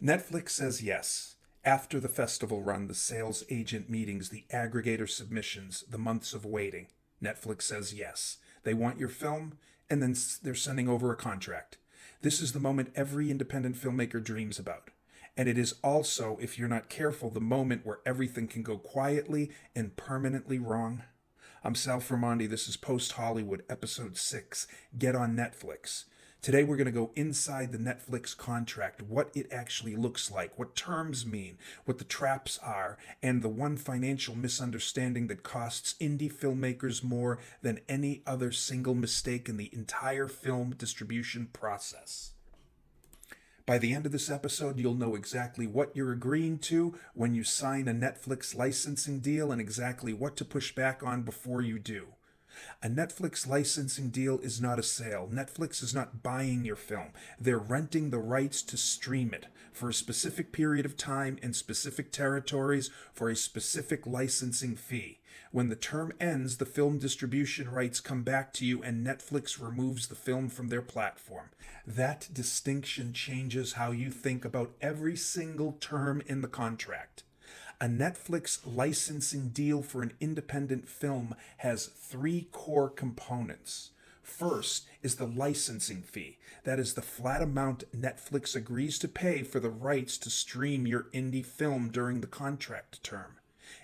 Netflix says yes. After the festival run, the sales agent meetings, the aggregator submissions, the months of waiting, Netflix says yes. They want your film, and then they're sending over a contract. This is the moment every independent filmmaker dreams about. And it is also, if you're not careful, the moment where everything can go quietly and permanently wrong. I'm Sal Fermondi. This is Post Hollywood, Episode 6, Get on Netflix. Today we're going to go inside the Netflix contract, what it actually looks like, what terms mean, what the traps are, and the one financial misunderstanding that costs indie filmmakers more than any other single mistake in the entire film distribution process. By the end of this episode, you'll know exactly what you're agreeing to when you sign a Netflix licensing deal and exactly what to push back on before you do. A Netflix licensing deal is not a sale. Netflix is not buying your film. They're renting the rights to stream it for a specific period of time in specific territories for a specific licensing fee. When the term ends, the film distribution rights come back to you and Netflix removes the film from their platform. That distinction changes how you think about every single term in the contract. A Netflix licensing deal for an independent film has three core components. First is the licensing fee. That is the flat amount Netflix agrees to pay for the rights to stream your indie film during the contract term.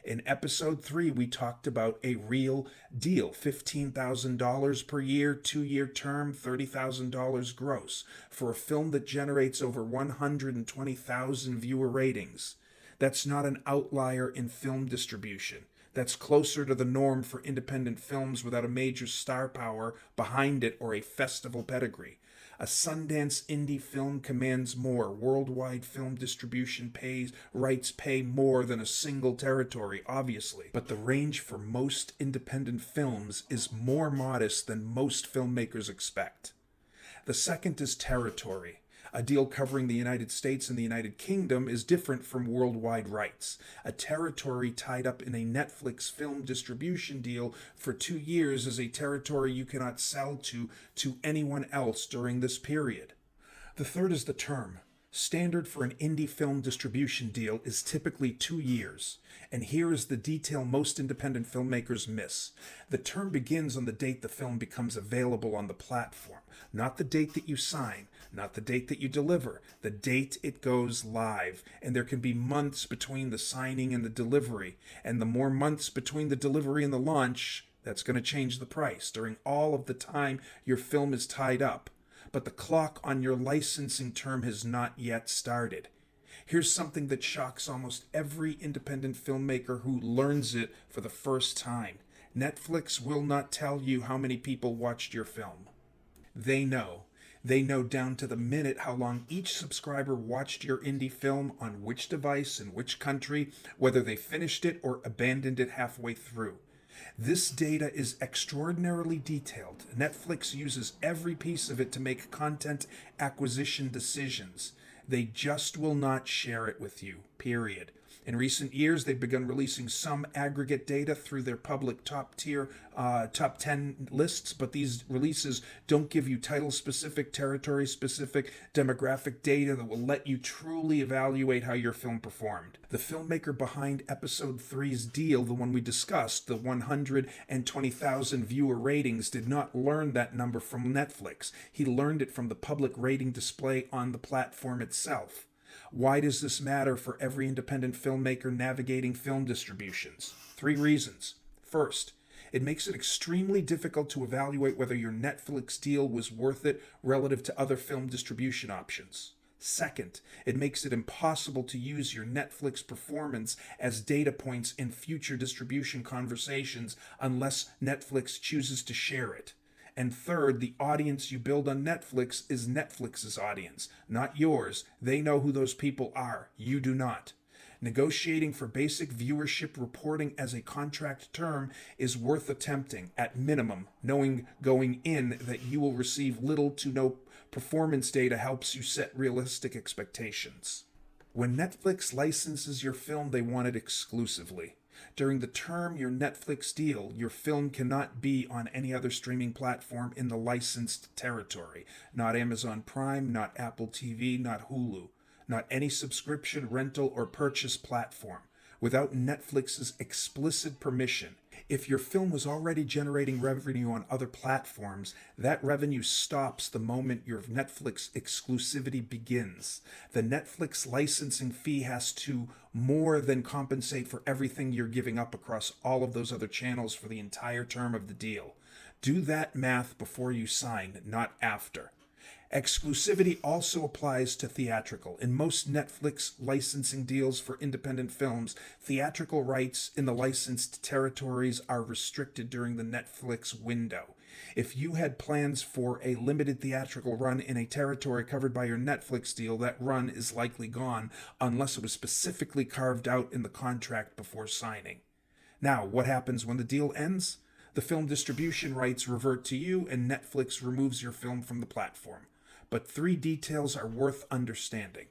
In episode 3, we talked about a real deal, $15,000 per year, 2-year term, $30,000 gross, for a film that generates over 120,000 viewer ratings. That's not an outlier in film distribution. That's closer to the norm for independent films without a major star power behind it or a festival pedigree. A Sundance indie film commands more. Worldwide film distribution rights pay more than a single territory, obviously. But the range for most independent films is more modest than most filmmakers expect. The second is territory. A deal covering the United States and the United Kingdom is different from worldwide rights. A territory tied up in a Netflix film distribution deal for 2 years is a territory you cannot sell to anyone else during this period. The third is the term. Standard for an indie film distribution deal is typically 2 years. And here is the detail most independent filmmakers miss. The term begins on the date the film becomes available on the platform, not the date that you sign, not the date that you deliver, the date it goes live. And there can be months between the signing and the delivery. And the more months between the delivery and the launch, that's going to change the price during all of the time your film is tied up. But the clock on your licensing term has not yet started. Here's something that shocks almost every independent filmmaker who learns it for the first time. Netflix will not tell you how many people watched your film. They know. They know down to the minute how long each subscriber watched your indie film, on which device, in which country, whether they finished it or abandoned it halfway through. This data is extraordinarily detailed. Netflix uses every piece of it to make content acquisition decisions. They just will not share it with you, period. In recent years, they've begun releasing some aggregate data through their public top 10 lists, but these releases don't give you title-specific, territory-specific, demographic data that will let you truly evaluate how your film performed. The filmmaker behind Episode 3's deal, the one we discussed, the 120,000 viewer ratings, did not learn that number from Netflix. He learned it from the public rating display on the platform itself. Why does this matter for every independent filmmaker navigating film distributions? 3 reasons. First, it makes it extremely difficult to evaluate whether your Netflix deal was worth it relative to other film distribution options. Second, it makes it impossible to use your Netflix performance as data points in future distribution conversations unless Netflix chooses to share it. And third, the audience you build on Netflix is Netflix's audience, not yours. They know who those people are. You do not. Negotiating for basic viewership reporting as a contract term is worth attempting, at minimum, knowing going in that you will receive little to no performance data helps you set realistic expectations. When Netflix licenses your film, they want it exclusively. During the term your Netflix deal, your film cannot be on any other streaming platform in the licensed territory. Not Amazon Prime, not Apple TV, not Hulu. not any subscription, rental, or purchase platform, without Netflix's explicit permission. If your film was already generating revenue on other platforms, that revenue stops the moment your Netflix exclusivity begins. The Netflix licensing fee has to more than compensate for everything you're giving up across all of those other channels for the entire term of the deal. Do that math before you sign, not after. Exclusivity also applies to theatrical. In most Netflix licensing deals for independent films, theatrical rights in the licensed territories are restricted during the Netflix window. If you had plans for a limited theatrical run in a territory covered by your Netflix deal, that run is likely gone unless it was specifically carved out in the contract before signing. Now, what happens when the deal ends? The film distribution rights revert to you and Netflix removes your film from the platform. But 3 details are worth understanding.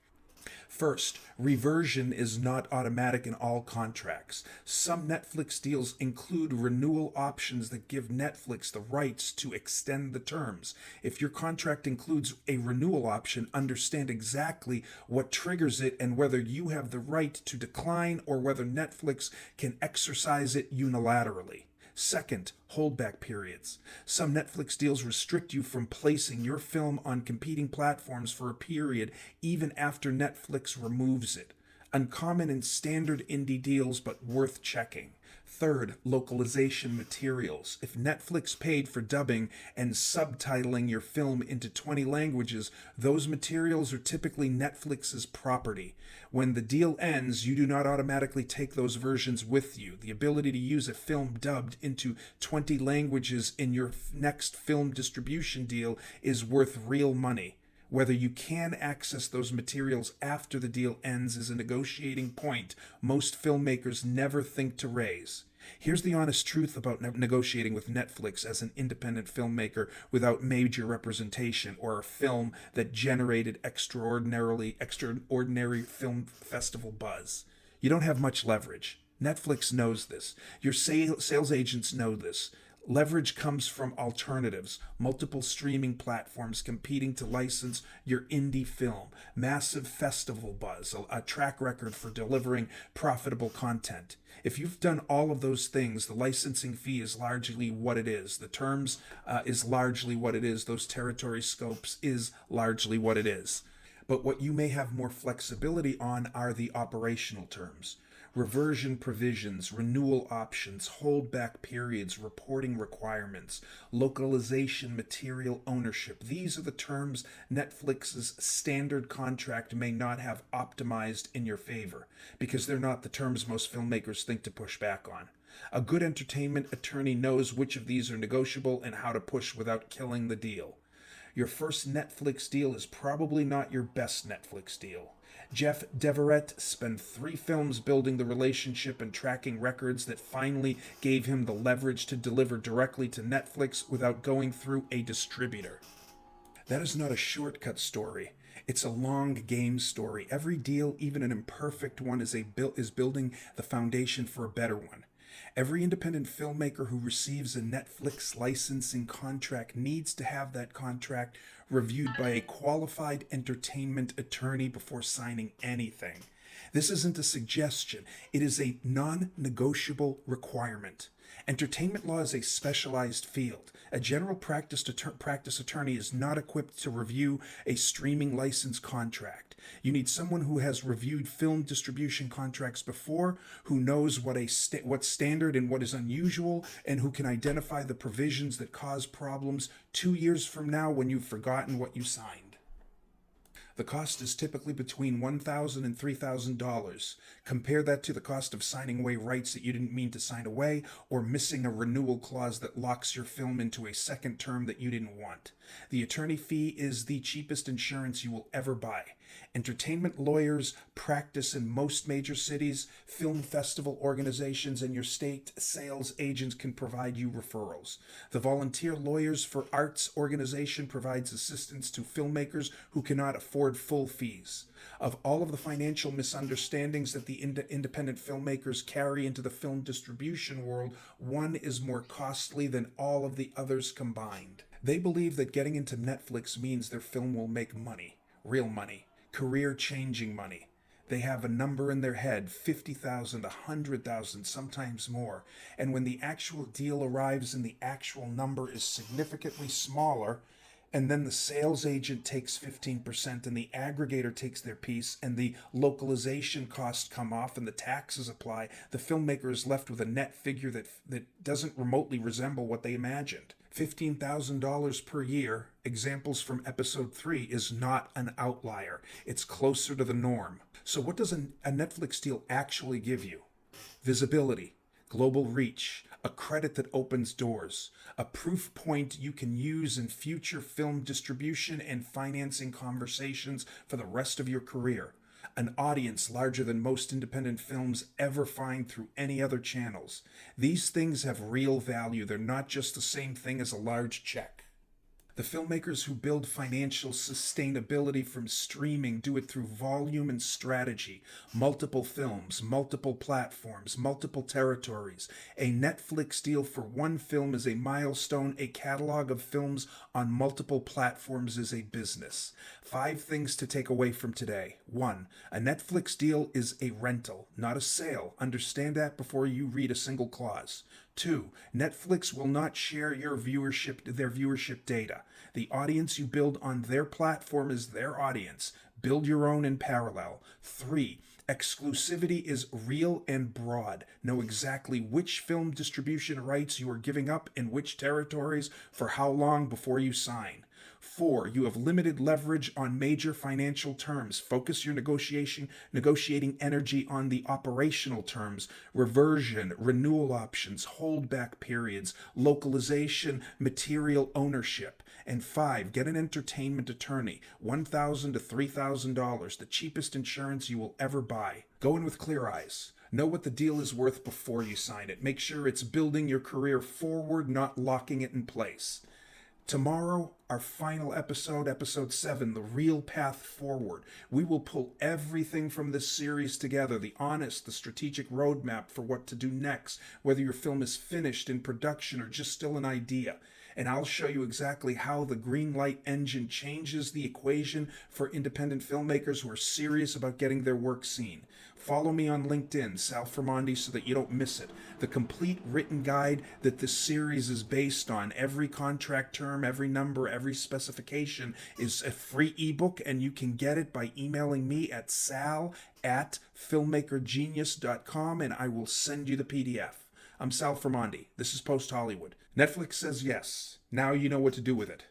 First, reversion is not automatic in all contracts. Some Netflix deals include renewal options that give Netflix the rights to extend the terms. If your contract includes a renewal option, understand exactly what triggers it and whether you have the right to decline or whether Netflix can exercise it unilaterally. Second, holdback periods. Some Netflix deals restrict you from placing your film on competing platforms for a period even after Netflix removes it. Uncommon in standard indie deals, but worth checking. Third, localization materials. If Netflix paid for dubbing and subtitling your film into 20 languages, those materials are typically Netflix's property. When the deal ends, you do not automatically take those versions with you. The ability to use a film dubbed into 20 languages in your next film distribution deal is worth real money. Whether you can access those materials after the deal ends is a negotiating point most filmmakers never think to raise. Here's the honest truth about negotiating with Netflix as an independent filmmaker without major representation or a film that generated extraordinary film festival buzz. You don't have much leverage. Netflix knows this. Your sales agents know this. Leverage comes from alternatives, multiple streaming platforms competing to license your indie film, massive festival buzz, a track record for delivering profitable content. If you've done all of those things, the licensing fee is largely what it is. The terms is largely what it is. Those territory scopes is largely what it is. But what you may have more flexibility on are the operational terms. Reversion provisions, renewal options, holdback periods, reporting requirements, localization, material ownership. These are the terms Netflix's standard contract may not have optimized in your favor, because they're not the terms most filmmakers think to push back on. A good entertainment attorney knows which of these are negotiable and how to push without killing the deal. Your first Netflix deal is probably not your best Netflix deal. Jeff Deverett spent 3 films building the relationship and tracking records that finally gave him the leverage to deliver directly to Netflix without going through a distributor. That is not a shortcut story. It's a long game story. Every deal, even an imperfect one, is building the foundation for a better one. Every independent filmmaker who receives a Netflix licensing contract needs to have that contract reviewed by a qualified entertainment attorney before signing anything. This isn't a suggestion. It is a non-negotiable requirement. Entertainment law is a specialized field. A general practice attorney is not equipped to review a streaming license contract. You need someone who has reviewed film distribution contracts before, who knows what's standard and what is unusual, and who can identify the provisions that cause problems 2 years from now when you've forgotten what you signed. The cost is typically between $1,000 and $3,000. Compare that to the cost of signing away rights that you didn't mean to sign away, or missing a renewal clause that locks your film into a second term that you didn't want. The attorney fee is the cheapest insurance you will ever buy. Entertainment lawyers practice in most major cities. Film festival organizations and your state sales agents can provide you referrals. The Volunteer Lawyers for Arts organization provides assistance to filmmakers who cannot afford full fees. Of all of the financial misunderstandings that the independent filmmakers carry into the film distribution world, one is more costly than all of the others combined. They believe that getting into Netflix means their film will make money, real money, career-changing money. They have a number in their head, 50,000, 100,000, sometimes more. And when the actual deal arrives and the actual number is significantly smaller, and then the sales agent takes 15% and the aggregator takes their piece and the localization costs come off and the taxes apply, the filmmaker is left with a net figure that doesn't remotely resemble what they imagined. $15,000 per year, examples from episode 3, is not an outlier. It's closer to the norm. So what does a Netflix deal actually give you? Visibility, global reach, a credit that opens doors, a proof point you can use in future film distribution and financing conversations for the rest of your career, an audience larger than most independent films ever find through any other channels. These things have real value. They're not just the same thing as a large check. The filmmakers who build financial sustainability from streaming do it through volume and strategy, multiple films, multiple platforms, multiple territories. A Netflix deal for one film is a milestone. A catalog of films on multiple platforms is a business. 5 things to take away from today. 1. A Netflix deal is a rental, not a sale. Understand that before you read a single clause. 2. Netflix will not share their viewership data. The audience you build on their platform is their audience. Build your own in parallel. 3. Exclusivity is real and broad. Know exactly which film distribution rights you are giving up in which territories for how long before you sign. 4. You have limited leverage on major financial terms. Focus your negotiating energy on the operational terms: reversion, renewal options, holdback periods, localization, material ownership. And 5, get an entertainment attorney, $1,000 to $3,000, the cheapest insurance you will ever buy. Go in with clear eyes. Know what the deal is worth before you sign it. Make sure it's building your career forward, not locking it in place. Tomorrow, our final episode, episode 7, The Real Path Forward. We will pull everything from this series together, the strategic roadmap for what to do next, whether your film is finished, in production, or just still an idea. And I'll show you exactly how the green light engine changes the equation for independent filmmakers who are serious about getting their work seen. Follow me on LinkedIn, Sal Fermandi, so that you don't miss it. The complete written guide that this series is based on, every contract term, every number, every specification, is a free ebook, and you can get it by emailing me at sal@filmmakergenius.com, and I will send you the PDF. I'm Sal Fermandi. This is Post Hollywood. Netflix says yes. Now you know what to do with it.